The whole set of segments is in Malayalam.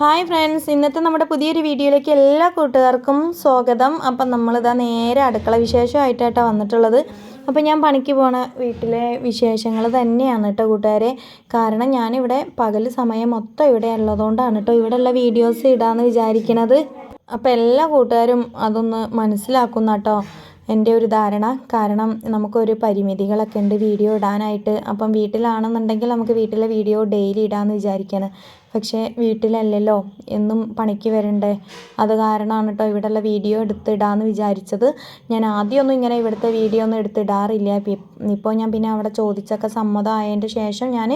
ഹായ് ഫ്രണ്ട്സ്, ഇന്നത്തെ നമ്മുടെ പുതിയൊരു വീഡിയോയിലേക്ക് എല്ലാ കൂട്ടുകാർക്കും സ്വാഗതം. അപ്പം നമ്മളിതാ നേരെ അടുക്കള വിശേഷമായിട്ടാണ് വന്നിട്ടുള്ളത്. അപ്പോൾ ഞാൻ പണിക്ക് പോണ വീട്ടിലെ വിശേഷങ്ങൾ തന്നെയാണ് കേട്ടോ കൂട്ടുകാരെ. കാരണം ഞാനിവിടെ പകൽ സമയം മൊത്തം ഇവിടെ ഉള്ളതുകൊണ്ടാണ് കേട്ടോ ഇവിടെയുള്ള വീഡിയോസ് ഇടാമെന്ന് വിചാരിക്കുന്നത്. അപ്പോൾ എല്ലാ കൂട്ടുകാരും അതൊന്ന് മനസ്സിലാക്കുന്ന കേട്ടോ എൻ്റെ ഒരു ധാരണ. കാരണം നമുക്കൊരു പരിമിതികളൊക്കെ ഉണ്ട് വീഡിയോ ഇടാനായിട്ട്. അപ്പം വീട്ടിലാണെന്നുണ്ടെങ്കിൽ നമുക്ക് വീട്ടിലെ വീഡിയോ ഡെയിലി ഇടാമെന്ന് വിചാരിക്കുകയാണ്. പക്ഷേ വീട്ടിലല്ലല്ലോ, എന്നും പണിക്ക് വരണ്ടേ. അത് കാരണമാണ് കേട്ടോ ഇവിടെയുള്ള വീഡിയോ എടുത്തിടാമെന്ന് വിചാരിച്ചത്. ഞാൻ ആദ്യമൊന്നും ഇങ്ങനെ ഇവിടുത്തെ വീഡിയോ ഒന്നും എടുത്തിടാറില്ല. ഇപ്പോൾ ഞാൻ പിന്നെ അവിടെ ചോദിച്ചൊക്കെ സമ്മതമായതിൻ്റെ ശേഷം ഞാൻ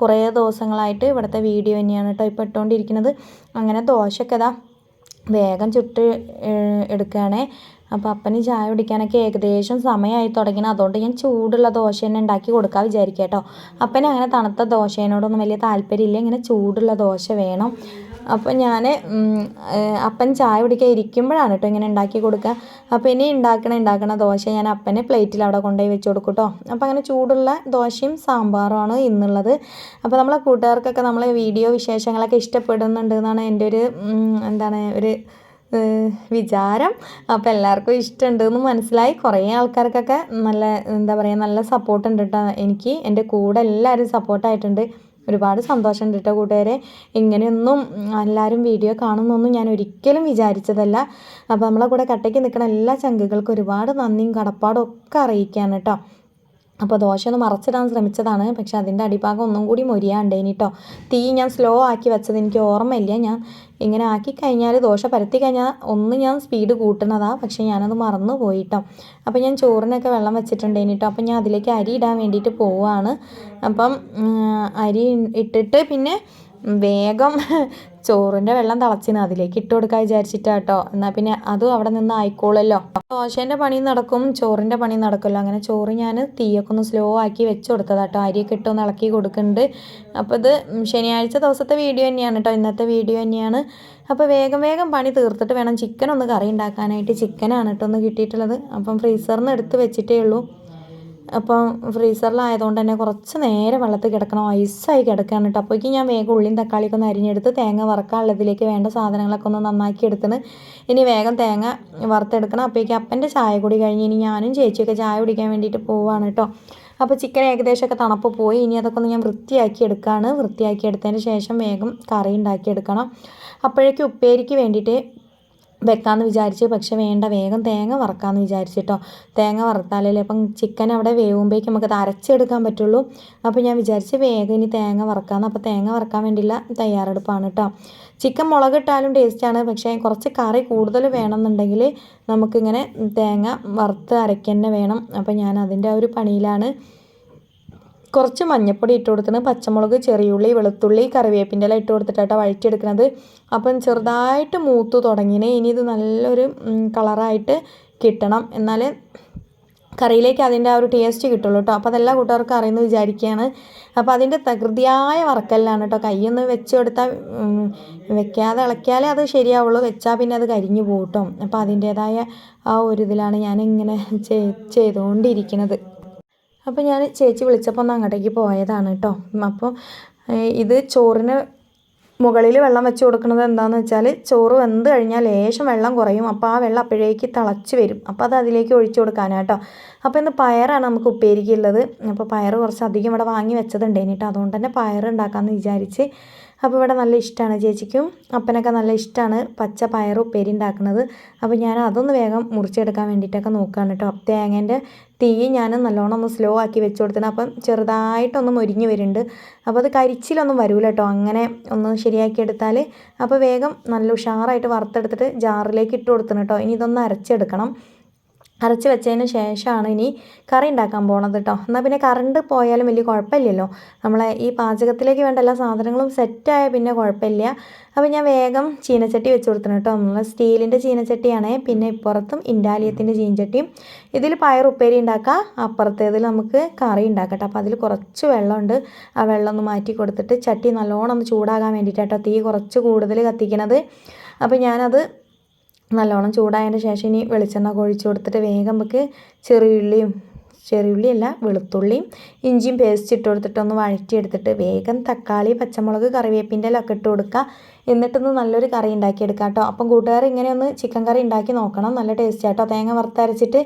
കുറേ ദിവസങ്ങളായിട്ട് ഇവിടുത്തെ വീഡിയോ തന്നെയാണ് കേട്ടോ ഇപ്പോൾ ഇട്ടുകൊണ്ടിരിക്കുന്നത്. അങ്ങനെ ദോശയൊക്കെ ഇതാ വേഗം ചുട്ട് എടുക്കുകയാണേ. അപ്പോൾ അപ്പന് ചായ കുടിക്കാനൊക്കെ ഏകദേശം സമയമായി തുടങ്ങണം. അതുകൊണ്ട് ഞാൻ ചൂടുള്ള ദോശ തന്നെ ഉണ്ടാക്കി കൊടുക്കാൻ വിചാരിക്കുക കേട്ടോ. അപ്പന് അങ്ങനെ തണുത്ത ദോശേനോടൊന്നും വലിയ താല്പര്യമില്ല, ഇങ്ങനെ ചൂടുള്ള ദോശ വേണം. അപ്പോൾ ഞാൻ അപ്പൻ ചായ കുടിക്കാൻ ഇരിക്കുമ്പോഴാണ് കേട്ടോ ഇങ്ങനെ ഉണ്ടാക്കി കൊടുക്കുക. അപ്പോൾ ഇനി ഉണ്ടാക്കണ ദോശ ഞാൻ അപ്പനെ പ്ലേറ്റിൽ അവിടെ കൊണ്ടുപോയി വെച്ച് കൊടുക്കും കേട്ടോ. അപ്പോൾ അങ്ങനെ ചൂടുള്ള ദോശയും സാമ്പാറുമാണ് ഇന്നുള്ളത്. അപ്പോൾ നമ്മളെ കൂട്ടുകാർക്കൊക്കെ നമ്മളെ വീഡിയോ വിശേഷങ്ങളൊക്കെ ഇഷ്ടപ്പെടുന്നുണ്ട് എന്നാണ് എൻ്റെ ഒരു ഒരു വിചാരം. അപ്പോൾ എല്ലാവർക്കും ഇഷ്ടമുണ്ടെന്ന് മനസ്സിലായി. കുറേ ആൾക്കാർക്കൊക്കെ നല്ല സപ്പോർട്ട് ഉണ്ട് കേട്ടോ. എനിക്ക് എൻ്റെ കൂടെ എല്ലാവരും സപ്പോർട്ടായിട്ടുണ്ട്. ഒരുപാട് സന്തോഷമുണ്ട് കേട്ടോ കൂട്ടുകാരെ. ഇങ്ങനെയൊന്നും എല്ലാവരും വീഡിയോ കാണുന്നൊന്നും ഞാൻ ഒരിക്കലും വിചാരിച്ചതല്ല. അപ്പോൾ നമ്മളെ കൂടെ കട്ടയ്ക്ക് നിൽക്കുന്ന എല്ലാ ചങ്കുകൾക്കും ഒരുപാട് നന്ദിയും കടപ്പാടും ഒക്കെ അറിയിക്കുകയാണ് കേട്ടോ. അപ്പോൾ ദോശ ഒന്ന് മറച്ചിടാൻ ശ്രമിച്ചതാണ്, പക്ഷെ അതിൻ്റെ അടിഭാഗം ഒന്നും കൂടി മൊരിയാണ്ടേനി കേട്ടോ. തീ ഞാൻ സ്ലോ ആക്കി വെച്ചത് എനിക്ക് ഓർമ്മയില്ല. ഞാൻ ഇങ്ങനെ ആക്കി കഴിഞ്ഞാൽ ദോശ പരത്തി കഴിഞ്ഞാൽ ഞാൻ സ്പീഡ് കൂട്ടുന്നതാണ്, പക്ഷേ ഞാനത് മറന്നു പോയിട്ടോ. അപ്പോൾ ഞാൻ ചോറിനൊക്കെ വെള്ളം വെച്ചിട്ടുണ്ടേനി കേട്ടോ. അപ്പം ഞാൻ അതിലേക്ക് അരി ഇടാൻ വേണ്ടിയിട്ട് പോവുകയാണ്. അപ്പം അരി ഇട്ടിട്ട് പിന്നെ വേഗം ചോറിൻ്റെ വെള്ളം തിളച്ചിന് അതിലേക്ക് ഇട്ട് കൊടുക്കാൻ വിചാരിച്ചിട്ടാണ് കേട്ടോ. എന്നാൽ പിന്നെ അതും അവിടെ നിന്ന് ആയിക്കോളല്ലോ. ദോശേൻ്റെ പണി നടക്കും, ചോറിൻ്റെ പണി നടക്കുമല്ലോ. അങ്ങനെ ചോറ് ഞാൻ തീയൊക്കെ ഒന്ന് സ്ലോ ആക്കി വെച്ച് കൊടുത്തതാട്ടോ. അരിയൊക്കെ ഇട്ടൊന്ന് ഇളക്കി കൊടുക്കുന്നുണ്ട്. അപ്പോൾ ഇത് ശനിയാഴ്ച ദിവസത്തെ വീഡിയോ തന്നെയാണ് കേട്ടോ, ഇന്നത്തെ വീഡിയോ തന്നെയാണ്. അപ്പോൾ വേഗം പണി തീർത്തിട്ട് വേണം ചിക്കൻ ഒന്ന് കറി ഉണ്ടാക്കാനായിട്ട്. ചിക്കനാണ് കേട്ടോ ഒന്ന് കിട്ടിയിട്ടുള്ളത്. അപ്പം ഫ്രീസറിൽ നിന്ന് എടുത്ത് വെച്ചിട്ടേ ഉള്ളൂ. അപ്പം ഫ്രീസറിലായതുകൊണ്ട് തന്നെ കുറച്ച് നേരം വെള്ളത്തിൽ കിടക്കണം, ഐസായി കിടക്കുകയാണ് കേട്ടോ. അപ്പോഴേക്കും ഞാൻ വേഗം ഉള്ളിയും തക്കാളിയൊക്കെ ഒന്ന് അരിഞ്ഞെടുത്ത് തേങ്ങ വറക്കാനുള്ളതിലേക്ക് വേണ്ട സാധനങ്ങളൊക്കെ ഒന്ന് നന്നാക്കി എടുത്തിന്. ഇനി വേഗം തേങ്ങ വറുത്തെടുക്കണം. അപ്പോഴേക്കും അപ്പൻ്റെ ചായ കൂടി കഴിഞ്ഞ് ഇനി ഞാനും ചേച്ചിയൊക്കെ ചായ കുടിക്കാൻ വേണ്ടിയിട്ട് പോവുകയാണ് കേട്ടോ. അപ്പോൾ ചിക്കൻ ഏകദേശമൊക്കെ തണുപ്പ് പോയി. ഇനി അതൊക്കെ ഒന്ന് ഞാൻ വൃത്തിയാക്കി എടുക്കുകയാണ്. വൃത്തിയാക്കി എടുത്തതിന് ശേഷം വേഗം കറി ഉണ്ടാക്കിയെടുക്കണം. അപ്പോഴേക്കും ഉപ്പേരിക്ക് വേണ്ടിയിട്ട് വെക്കാമെന്ന് വിചാരിച്ച്, പക്ഷെ വേണ്ട, വേഗം തേങ്ങ വറക്കാമെന്ന് വിചാരിച്ചിട്ടോ. തേങ്ങ വറുത്താലല്ലേ അപ്പം ചിക്കൻ അവിടെ വേവുമ്പോഴേക്കും നമുക്കത് അരച്ചെടുക്കാൻ പറ്റുള്ളൂ. അപ്പോൾ ഞാൻ വിചാരിച്ച് വേഗം ഇനി തേങ്ങ വറക്കാമെന്ന്. അപ്പോൾ തേങ്ങ വറക്കാൻ വേണ്ടിയുള്ള തയ്യാറെടുപ്പാണ് കേട്ടോ. ചിക്കൻ മുളകിട്ടാലും ടേസ്റ്റാണ്, പക്ഷേ കുറച്ച് കറി കൂടുതൽ വേണമെന്നുണ്ടെങ്കിൽ നമുക്കിങ്ങനെ തേങ്ങ വറുത്ത് അരയ്ക്കന്നെ വേണം. അപ്പോൾ ഞാൻ അതിൻ്റെ ആ ഒരു പണിയിലാണ്. കുറച്ച് മഞ്ഞൾപ്പൊടി ഇട്ട് കൊടുത്തിന്, പച്ചമുളക്, ചെറിയുള്ളി, വെളുത്തുള്ളി, കറിവേപ്പിൻ്റെ എല്ലാം ഇട്ട് കൊടുത്തിട്ടാട്ടോ വഴറ്റിയെടുക്കുന്നത്. അപ്പം ചെറുതായിട്ട് മൂത്ത് തുടങ്ങിന്. ഇനി ഇത് നല്ലൊരു കളറായിട്ട് കിട്ടണം, എന്നാൽ കറിയിലേക്ക് അതിൻ്റെ ആ ഒരു ടേസ്റ്റ് കിട്ടുള്ളൂ കേട്ടോ. അപ്പോൾ അതെല്ലാ കൂട്ടുകാർക്കും അറിയുമെന്ന് വിചാരിക്കുകയാണ്. അപ്പോൾ അതിൻ്റെ തകൃതിയായ വറക്കലാണ് കേട്ടോ. കൈയൊന്ന് വെച്ച് കൊടുത്താൽ വെക്കാതെ ഇളക്കിയാലേ അത് ശരിയാവുള്ളൂ, വെച്ചാൽ പിന്നെ അത് കരിഞ്ഞു പോകും കേട്ടോ. അപ്പോൾ അതിൻ്റേതായ ആ ഒരു ഇതിലാണ് ഞാനിങ്ങനെ ചെയ്തുകൊണ്ടിരിക്കുന്നത്. അപ്പോൾ ഞാൻ ചേച്ചി വിളിച്ചപ്പോൾ ഒന്ന് അങ്ങോട്ടേക്ക് പോയതാണ് കേട്ടോ. അപ്പോൾ ഇത് ചോറിന് മുകളിൽ വെള്ളം വെച്ച് കൊടുക്കുന്നത് എന്താണെന്ന് വെച്ചാൽ, ചോറ് വെന്ത് കഴിഞ്ഞാൽ ലേശം വെള്ളം കുറയും. അപ്പോൾ ആ വെള്ളം അപ്പോഴേക്ക് തിളച്ച് വരും. അപ്പോൾ അത് അതിലേക്ക് ഒഴിച്ചു കൊടുക്കാനാണ് കേട്ടോ. അപ്പോൾ ഇന്ന് പയറാണ് നമുക്ക് ഉപ്പേരിക്കുള്ളത്. അപ്പോൾ പയർ കുറച്ച് അധികം ഇവിടെ വാങ്ങി വെച്ചതുണ്ടേനി കേട്ടോ. അതുകൊണ്ട് തന്നെ പയർ ഉണ്ടാക്കാമെന്ന് വിചാരിച്ച്. അപ്പോൾ ഇവിടെ നല്ല ഇഷ്ടമാണ് ചേച്ചിക്കും അപ്പനൊക്കെ നല്ല ഇഷ്ടമാണ് പച്ച പയർ ഉപ്പേരി ഉണ്ടാക്കുന്നത്. അപ്പോൾ ഞാൻ അതൊന്ന് വേഗം മുറിച്ചെടുക്കാൻ വേണ്ടിയിട്ടൊക്കെ നോക്കുകയാണ് കേട്ടോ. തേങ്ങേൻ്റെ തീ ഞാൻ നല്ലോണം ഒന്ന് സ്ലോ ആക്കി വെച്ച് കൊടുത്തിട്ട് അപ്പം ചെറുതായിട്ടൊന്ന് മൊരിഞ്ഞ് വരുന്നുണ്ട്. അപ്പോൾ അത് കരിച്ചിലൊന്നും വരില്ല കേട്ടോ, അങ്ങനെ ഒന്ന് ശരിയാക്കി എടുത്താൽ. അപ്പോൾ വേഗം നല്ല ഉഷാറായിട്ട് വറുത്തെടുത്തിട്ട് ജാറിലേക്ക് ഇട്ട് കൊടുത്തിന് കേട്ടോ. ഇനി ഇതൊന്ന് അരച്ചെടുക്കണം. അരച്ച് വെച്ചതിന് ശേഷമാണ് ഇനി കറി ഉണ്ടാക്കാൻ പോണത് കേട്ടോ. എന്നാൽ പിന്നെ കറണ്ട് പോയാലും വലിയ കുഴപ്പമില്ലല്ലോ, നമ്മളെ ഈ പാചകത്തിലേക്ക് വേണ്ട എല്ലാ സാധനങ്ങളും സെറ്റായ പിന്നെ കുഴപ്പമില്ല. അപ്പോൾ ഞാൻ വേഗം ചീനച്ചട്ടി വെച്ച് കൊടുത്തിട്ടുണ്ട് കേട്ടോ. നമ്മൾ സ്റ്റീലിൻ്റെ ചീനച്ചട്ടിയാണേ. പിന്നെ ഇപ്പുറത്തും ഇൻഡാലിയത്തിൻ്റെ ചീനച്ചട്ടിയും. ഇതിൽ പയർ ഉപ്പേരി ഉണ്ടാക്കാം, അപ്പുറത്തേതിൽ നമുക്ക് കറി ഉണ്ടാക്കട്ടെ. അപ്പോൾ അതിൽ കുറച്ച് വെള്ളമുണ്ട്. ആ വെള്ളം ഒന്ന് മാറ്റി കൊടുത്തിട്ട് ചട്ടി നല്ലോണം ഒന്ന് ചൂടാകാൻ വേണ്ടിയിട്ടാട്ടോ തീ കുറച്ച് കൂടുതൽ കത്തിക്കണത്. അപ്പോൾ ഞാനത് നല്ലോണം ചൂടായതിന് ശേഷം ഇനി വെളിച്ചെണ്ണ ഒഴിച്ച് കൊടുത്തിട്ട് വേഗം നമുക്ക് ചെറിയുള്ളിയും ചെറിയുള്ളിയല്ല വെളുത്തുള്ളിയും ഇഞ്ചിയും പേസ്റ്റ് ഇട്ട് കൊടുത്തിട്ടൊന്ന് വഴറ്റിയെടുത്തിട്ട് വേഗം തക്കാളി പച്ചമുളക് കറിവേപ്പിൻ്റെ ഇല ഒക്കെ ഇട്ട് കൊടുക്കുക. എന്നിട്ടൊന്ന് നല്ലൊരു കറി ഉണ്ടാക്കിയെടുക്കാം കേട്ടോ. അപ്പം കൂട്ടുകാർ ഇങ്ങനെ ഒന്ന് ചിക്കൻ കറി ഉണ്ടാക്കി നോക്കണം, നല്ല ടേസ്റ്റ് ആട്ടോ. തേങ്ങ വറുത്തരച്ചിട്ട്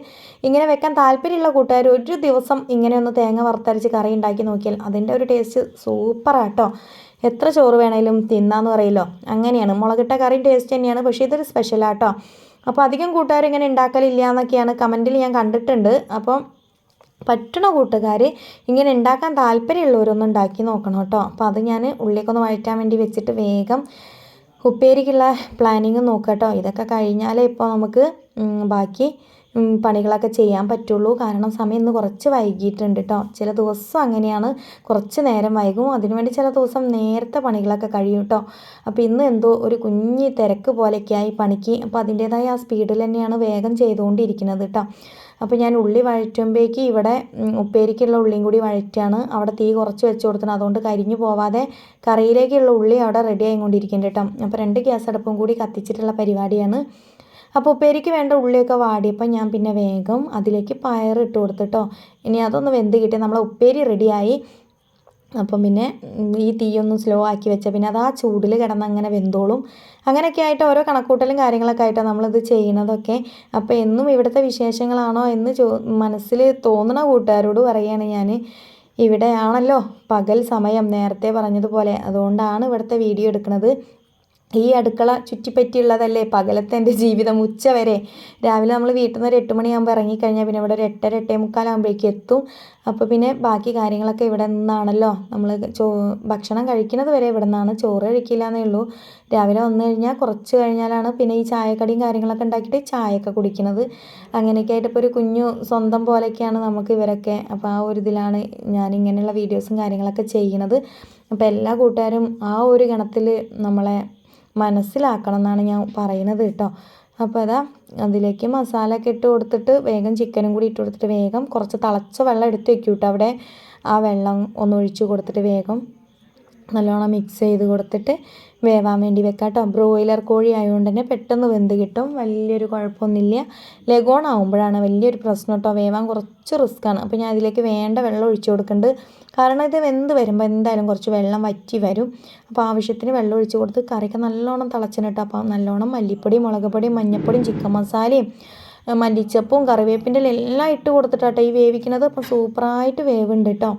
ഇങ്ങനെ വെക്കാൻ താല്പര്യമുള്ള കൂട്ടുകാർ ഒരു ദിവസം ഇങ്ങനെ ഒന്ന് തേങ്ങ വറുത്തരച്ച് കറി ഉണ്ടാക്കി നോക്കിയാൽ അതിൻ്റെ ഒരു ടേസ്റ്റ് സൂപ്പറാട്ടോ. എത്ര ചോറ് വേണേലും തിന്നാന്ന് പറയില്ലോ, അങ്ങനെയാണ്. മുളകിട്ട കറിയും ടേസ്റ്റ് തന്നെയാണ്, പക്ഷേ ഇതൊരു സ്പെഷ്യലാട്ടോ. അപ്പോൾ അധികം കൂട്ടുകാർ ഇങ്ങനെ ഉണ്ടാക്കലില്ല എന്നൊക്കെയാണ് കമൻറ്റിൽ ഞാൻ കണ്ടിട്ടുണ്ട്. അപ്പം പറ്റണ കൂട്ടുകാർ ഇങ്ങനെ ഉണ്ടാക്കാൻ താല്പര്യമുള്ളവരൊന്നും ഉണ്ടാക്കി നോക്കണം കേട്ടോ. അപ്പോൾ അത് ഞാൻ ഉള്ളിലേക്ക് ഒന്ന് വഴറ്റാൻ വേണ്ടി വെച്ചിട്ട് വേഗം ഉപ്പേരിക്കുള്ള പ്ലാനിങ് നോക്കാം കേട്ടോ. ഇതൊക്കെ കഴിഞ്ഞാലേ ഇപ്പോൾ നമുക്ക് ബാക്കി പണികളൊക്കെ ചെയ്യാൻ പറ്റുള്ളൂ. കാരണം സമയം ഇന്ന് കുറച്ച് വൈകിയിട്ടുണ്ട് കേട്ടോ. ചില ദിവസം അങ്ങനെയാണ്, കുറച്ച് നേരം വൈകും. അതിനുവേണ്ടി ചില ദിവസം നേരത്തെ പണികളൊക്കെ കഴിയും കേട്ടോ. അപ്പോൾ ഇന്ന് എന്തോ ഒരു കുഞ്ഞ് തിരക്ക് പോലെയൊക്കെയായി പണിക്ക്. അപ്പോൾ അതിൻ്റേതായ ആ സ്പീഡിൽ തന്നെയാണ് വേഗം ചെയ്തുകൊണ്ടിരിക്കുന്നത് കേട്ടോ. അപ്പോൾ ഞാൻ ഉള്ളി വഴറ്റുമ്പോഴേക്ക് ഇവിടെ ഉപ്പേരിക്കുള്ള ഉള്ളിയും കൂടി വഴറ്റാണ്. അവിടെ തീ കുറച്ച് വെച്ച് കൊടുക്കണം, അതുകൊണ്ട് കരിഞ്ഞു പോവാതെ കറിയിലേക്കുള്ള ഉള്ളി അവിടെ റെഡി ആയിക്കൊണ്ടിരിക്കുന്നുണ്ട് കേട്ടോ. അപ്പോൾ 2 ഗ്യാസ് അടുപ്പും കൂടി കത്തിച്ചിട്ടുള്ള പരിപാടിയാണ്. അപ്പോൾ ഉപ്പേരിക്ക് വേണ്ട ഉള്ളിയൊക്കെ വാടിയപ്പോൾ ഞാൻ പിന്നെ വേഗം അതിലേക്ക് പയർ ഇട്ട് കൊടുത്തിട്ടോ. ഇനി അതൊന്ന് വെന്ത് കിട്ടി നമ്മളെ ഉപ്പേരി റെഡിയായി. അപ്പം പിന്നെ ഈ തീയൊന്ന് സ്ലോ ആക്കി വെച്ചാൽ പിന്നെ അത് ആ ചൂടിൽ കിടന്ന് അങ്ങനെ വെന്തോളും. അങ്ങനെയൊക്കെ ആയിട്ട് ഓരോ കണക്കൂട്ടലും കാര്യങ്ങളൊക്കെ ആയിട്ടാണ് നമ്മളിത് ചെയ്യണതൊക്കെ. അപ്പോൾ എന്നും ഇവിടുത്തെ വിശേഷങ്ങളാണോ എന്ന് മനസ്സിൽ തോന്നണ കൂട്ടുകാരോട് പറയുകയാണ് ഞാൻ. ഇവിടെയാണല്ലോ പകൽ സമയം, നേരത്തെ പറഞ്ഞതുപോലെ. അതുകൊണ്ടാണ് ഇവിടുത്തെ വീഡിയോ എടുക്കുന്നത്. ഈ അടുക്കള ചുറ്റിപ്പറ്റിയുള്ളതല്ലേ പകലത്തെ എൻ്റെ ജീവിതം. ഉച്ച വരെ രാവിലെ നമ്മൾ വീട്ടിൽ നിന്ന് ഒരു 8 മണിയാകുമ്പോൾ ഇറങ്ങിക്കഴിഞ്ഞാൽ പിന്നെ ഇവിടെ ഒരു 8:30 8:45 എത്തും. അപ്പോൾ പിന്നെ ബാക്കി കാര്യങ്ങളൊക്കെ ഇവിടെ നിന്നാണല്ലോ. നമ്മൾ ഭക്ഷണം കഴിക്കുന്നത് വരെ ഇവിടെ നിന്നാണ്, ചോറ് കഴിക്കില്ല എന്നേ ഉള്ളൂ. രാവിലെ വന്നു കഴിഞ്ഞാൽ കുറച്ച് കഴിഞ്ഞാലാണ് പിന്നെ ഈ ചായക്കടിയും കാര്യങ്ങളൊക്കെ ഉണ്ടാക്കിയിട്ട് ചായയൊക്കെ കുടിക്കുന്നത്. അങ്ങനെയൊക്കെ ആയിട്ട് ഇപ്പോൾ ഒരു കുഞ്ഞു സ്വന്തം പോലെയൊക്കെയാണ് നമുക്ക് ഇവരൊക്കെ. അപ്പോൾ ആ ഒരു ഇതിലാണ് ഞാനിങ്ങനെയുള്ള വീഡിയോസും കാര്യങ്ങളൊക്കെ ചെയ്യുന്നത്. അപ്പോൾ എല്ലാ കൂട്ടുകാരും ആ ഒരു ഗണത്തിൽ നമ്മളെ മനസ്സിലാക്കണം എന്നാണ് ഞാൻ പറയുന്നത് കേട്ടോ. അപ്പോൾ അതാ അതിലേക്ക് മസാല ഒക്കെ ഇട്ട് കൊടുത്തിട്ട് വേഗം ചിക്കനും കൂടി ഇട്ട് കൊടുത്തിട്ട് വേഗം കുറച്ച് തിളച്ച വെള്ളം എടുത്ത് വെക്കും കേട്ടോ. അവിടെ ആ വെള്ളം ഒന്ന് ഒഴിച്ച് കൊടുത്തിട്ട് വേഗം നല്ലോണം മിക്സ് ചെയ്ത് കൊടുത്തിട്ട് വേവാൻ വേണ്ടി വെക്കാം കേട്ടോ. ബ്രോയിലർ കോഴി ആയതുകൊണ്ട് തന്നെ പെട്ടെന്ന് വെന്ത് കിട്ടും, വലിയൊരു കുഴപ്പമൊന്നുമില്ല. ലഗോൺ ആകുമ്പോഴാണ് വലിയൊരു പ്രശ്നം കേട്ടോ, വേവാൻ കുറച്ച് റിസ്ക്കാണ്. അപ്പോൾ ഞാൻ അതിലേക്ക് വേണ്ട വെള്ളം ഒഴിച്ച് കൊടുക്കുന്നുണ്ട്. കാരണം ഇത് വെന്ത് വരുമ്പോൾ എന്തായാലും കുറച്ച് വെള്ളം വറ്റി വരും. അപ്പോൾ ആവശ്യത്തിന് വെള്ളം ഒഴിച്ച് കൊടുത്ത് കറിക്ക് നല്ലോണം തിളച്ചിന് കേട്ടോ. അപ്പോൾ നല്ലോണം മല്ലിപ്പൊടി, മുളക് പൊടിയും, മഞ്ഞൾപ്പൊടിയും, ചിക്കൻ മസാലയും, മല്ലിച്ചപ്പും കറിവേപ്പിൻ്റെ എല്ലാം ഇട്ട് കൊടുത്തിട്ടാട്ടോ ഈ വേവിക്കുന്നത്. അപ്പോൾ സൂപ്പറായിട്ട് വേവുണ്ട് കേട്ടോ.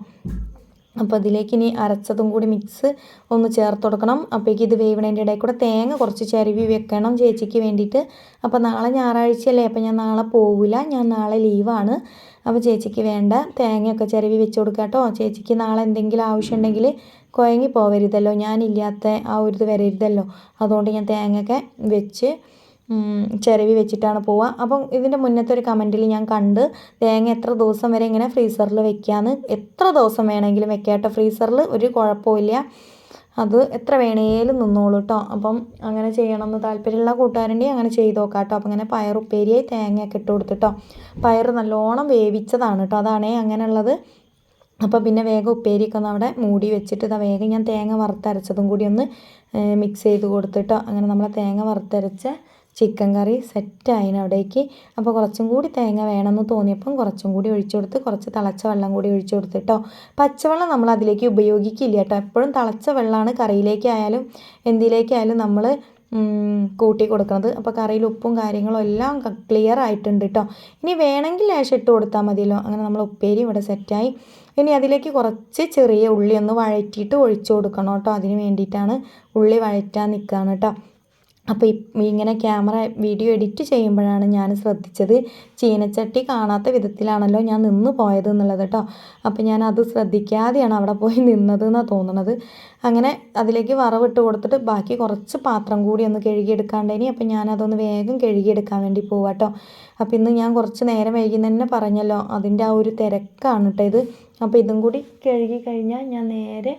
അപ്പോൾ അതിലേക്ക് ഇനി അരച്ചതും കൂടി മിക്സ് ഒന്ന് ചേർത്ത് കൊടുക്കണം. അപ്പോഴേക്ക് ഇത് വേവണേൻ്റെ ഇടയിൽ കൂടെ തേങ്ങ കുറച്ച് ചിരവി വെക്കണം ചേച്ചിക്ക് വേണ്ടിയിട്ട്. അപ്പോൾ നാളെ ഞായറാഴ്ചയല്ലേ, അപ്പോൾ ഞാൻ നാളെ പോവില്ല, ഞാൻ നാളെ ലീവാണ്. അപ്പോൾ ചേച്ചിക്ക് വേണ്ട തേങ്ങയൊക്കെ ചിരവി വെച്ച് കൊടുക്കാം കേട്ടോ. ചേച്ചിക്ക് നാളെ എന്തെങ്കിലും ആവശ്യമുണ്ടെങ്കിൽ കുഴങ്ങി പോവരുതല്ലോ, ഞാനില്ലാത്ത ആ ഒരു ഇത് വരരുതല്ലോ. അതുകൊണ്ട് ഞാൻ തേങ്ങയൊക്കെ വെച്ച് ചിരവി വെച്ചിട്ടാണ് പോവുക. അപ്പം ഇതിൻ്റെ മുന്നത്തെ ഒരു കമൻറ്റിൽ ഞാൻ കണ്ട് തേങ്ങ എത്ര ദിവസം വരെ ഇങ്ങനെ ഫ്രീസറിൽ വെക്കാമെന്ന്. എത്ര ദിവസം വേണമെങ്കിലും വെക്കാം കേട്ടോ, ഫ്രീസറിൽ ഒരു കുഴപ്പമില്ല, അത് എത്ര വേണേലും നിന്നോളൂ കേട്ടോ. അപ്പം അങ്ങനെ ചെയ്യണമെന്ന് താല്പര്യമുള്ള കൂട്ടുകാരുണ്ടെങ്കിൽ അങ്ങനെ ചെയ്ത് നോക്കാം കേട്ടോ. അപ്പം അങ്ങനെ പയർ ഉപ്പേരിയായി തേങ്ങയൊക്കെ ഇട്ട് കൊടുത്തിട്ടോ. പയർ നല്ലോണം വേവിച്ചതാണ് കേട്ടോ, അതാണേ അങ്ങനെയുള്ളത്. അപ്പോൾ പിന്നെ വേഗം ഉപ്പേരിയൊക്കെ ഒന്ന് അവിടെ മൂടി വെച്ചിട്ട് ഇതാ വേഗം ഞാൻ തേങ്ങ വറുത്തരച്ചതും കൂടി ഒന്ന് മിക്സ് ചെയ്ത് കൊടുത്തിട്ടോ. അങ്ങനെ നമ്മളെ തേങ്ങ വറുത്തരച്ച ചിക്കൻ കറി സെറ്റായിന് അവിടേക്ക്. അപ്പോൾ കുറച്ചും കൂടി തേങ്ങ വേണമെന്ന് തോന്നിയപ്പം കുറച്ചും കൂടി ഒഴിച്ചു കൊടുത്ത് കുറച്ച് തിളച്ച വെള്ളം കൂടി ഒഴിച്ചു കൊടുത്തിട്ടോ. പച്ചവെള്ളം നമ്മൾ അതിലേക്ക് ഉപയോഗിക്കില്ല കേട്ടോ. എപ്പോഴും തിളച്ച വെള്ളമാണ് കറിയിലേക്കായാലും എന്തിലേക്കായാലും നമ്മൾ കൂട്ടി കൊടുക്കുന്നത്. അപ്പോൾ കറിയിൽ ഉപ്പും കാര്യങ്ങളും എല്ലാം ക്ലിയർ ആയിട്ടുണ്ട് കേട്ടോ. ഇനി വേണമെങ്കിൽ ലേശം ഇട്ട് കൊടുത്താൽ മതിയല്ലോ. അങ്ങനെ നമ്മൾ ഉപ്പേരി ഇവിടെ സെറ്റായി. ഇനി അതിലേക്ക് കുറച്ച് ചെറിയ ഉള്ളി ഒന്ന് വഴറ്റിയിട്ട് ഒഴിച്ചു കൊടുക്കണം കേട്ടോ. അതിന് വേണ്ടിയിട്ടാണ് ഉള്ളി വഴറ്റാൻ നിൽക്കുകയാണ് കേട്ടോ. അപ്പോൾ ഇങ്ങനെ ക്യാമറ വീഡിയോ എഡിറ്റ് ചെയ്യുമ്പോഴാണ് ഞാൻ ശ്രദ്ധിച്ചത്, ചീനച്ചട്ടി കാണാത്ത വിധത്തിലാണല്ലോ ഞാൻ നിന്ന് പോയത് എന്നുള്ളത് കേട്ടോ. അപ്പോൾ ഞാൻ അത് ശ്രദ്ധിക്കാതെയാണ് അവിടെ പോയി നിന്നത് എന്നാണ് തോന്നുന്നത്. അങ്ങനെ അതിലേക്ക് വറവിട്ട് കൊടുത്തിട്ട് ബാക്കി കുറച്ച് പാത്രം കൂടി ഒന്ന് കഴുകിയെടുക്കാണ്ടേനി. അപ്പോൾ ഞാനതൊന്ന് വേഗം കഴുകിയെടുക്കാൻ വേണ്ടി പോവാം കേട്ടോ. അപ്പോൾ ഇന്ന് ഞാൻ കുറച്ച് നേരം വൈകി തന്നെ പറഞ്ഞല്ലോ, അതിൻ്റെ ആ ഒരു തിരക്കാണ് കേട്ടോ ഇത്. അപ്പോൾ ഇതും കൂടി കഴുകി കഴിഞ്ഞാൽ ഞാൻ നേരെ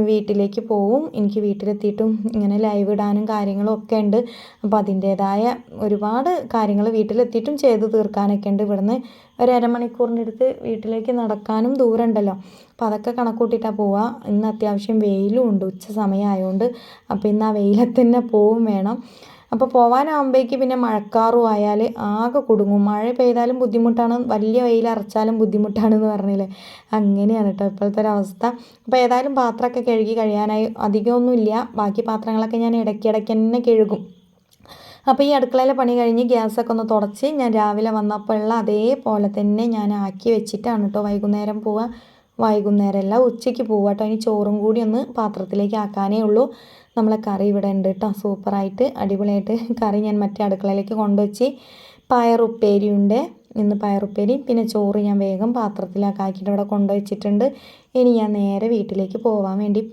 വീട്ടിലേക്ക് പോവും. എനിക്ക് വീട്ടിലെത്തിയിട്ടും ഇങ്ങനെ ലൈവ് ഇടാനും കാര്യങ്ങളും ഒക്കെ ഉണ്ട്. അപ്പോൾ അതിൻ്റേതായ ഒരുപാട് കാര്യങ്ങൾ വീട്ടിലെത്തിയിട്ടും ചെയ്ത് തീർക്കാനൊക്കെ ഉണ്ട്. ഇവിടുന്ന് ഒരു അരമണിക്കൂറിൻ്റെ അടുത്ത് വീട്ടിലേക്ക് നടക്കാനും ദൂരം ഉണ്ടല്ലോ. അപ്പോൾ അതൊക്കെ കണക്കൂട്ടിയിട്ടാണ് പോവുക. ഇന്ന് അത്യാവശ്യം വെയിലും ഉണ്ട്, ഉച്ച സമയമായതുകൊണ്ട്. അപ്പോൾ ഇന്ന് ആ വെയിലത്ത് തന്നെ പോവും വേണം. അപ്പോൾ പോകാനാകുമ്പോഴേക്ക് പിന്നെ മഴക്കാറും ആയാൽ ആകെ കുടുങ്ങും. മഴ പെയ്താലും ബുദ്ധിമുട്ടാണ്, വലിയ വെയിലറച്ചാലും ബുദ്ധിമുട്ടാണെന്ന് പറഞ്ഞില്ലേ, അങ്ങനെയാണ് കേട്ടോ ഇപ്പോഴത്തെ ഒരവസ്ഥ. അപ്പോൾ ഏതായാലും പാത്രമൊക്കെ കഴുകി കഴിയാനായി, അധികമൊന്നുമില്ല, ബാക്കി പാത്രങ്ങളൊക്കെ ഞാൻ ഇടയ്ക്കിടയ്ക്ക് തന്നെ കഴുകും. അപ്പോൾ ഈ അടുക്കളയിലെ പണി കഴിഞ്ഞ് ഗ്യാസൊക്കെ ഒന്ന് തുടച്ച് ഞാൻ രാവിലെ വന്നപ്പോഴുള്ള അതേപോലെ തന്നെ ഞാൻ ആക്കി വെച്ചിട്ടാണ് കേട്ടോ വൈകുന്നേരം പോവുക. വൈകുന്നേരമല്ല, ഉച്ചയ്ക്ക് പോവുക കേട്ടോ. ഇനി ചോറും കൂടി ഒന്ന് പാത്രത്തിലേക്ക് ആക്കാനേ ഉള്ളൂ. നമ്മളെ കറി ഇവിടെ ഉണ്ട് കേട്ടോ, സൂപ്പറായിട്ട് അടിപൊളിയായിട്ട് കറി ഞാൻ മറ്റേ അടുക്കളയിലേക്ക് കൊണ്ടുവച്ച്. പയറുപ്പേരിയുണ്ട് ഇന്ന്, പയറുപ്പേരി, പിന്നെ ചോറ് ഞാൻ വേഗം പാത്രത്തിലൊക്കെ ആക്കിയിട്ട് ഇവിടെ കൊണ്ടുവച്ചിട്ടുണ്ട്. ഇനി ഞാൻ നേരെ വീട്ടിലേക്ക് പോകാൻ വേണ്ടി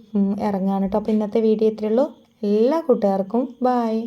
ഇറങ്ങുകയാണ് കേട്ടോ. അപ്പോൾ ഇന്നത്തെ വീഡിയോ ഇത്രയേ ഉള്ളൂ. എല്ലാ കൂട്ടുകാർക്കും ബായ്.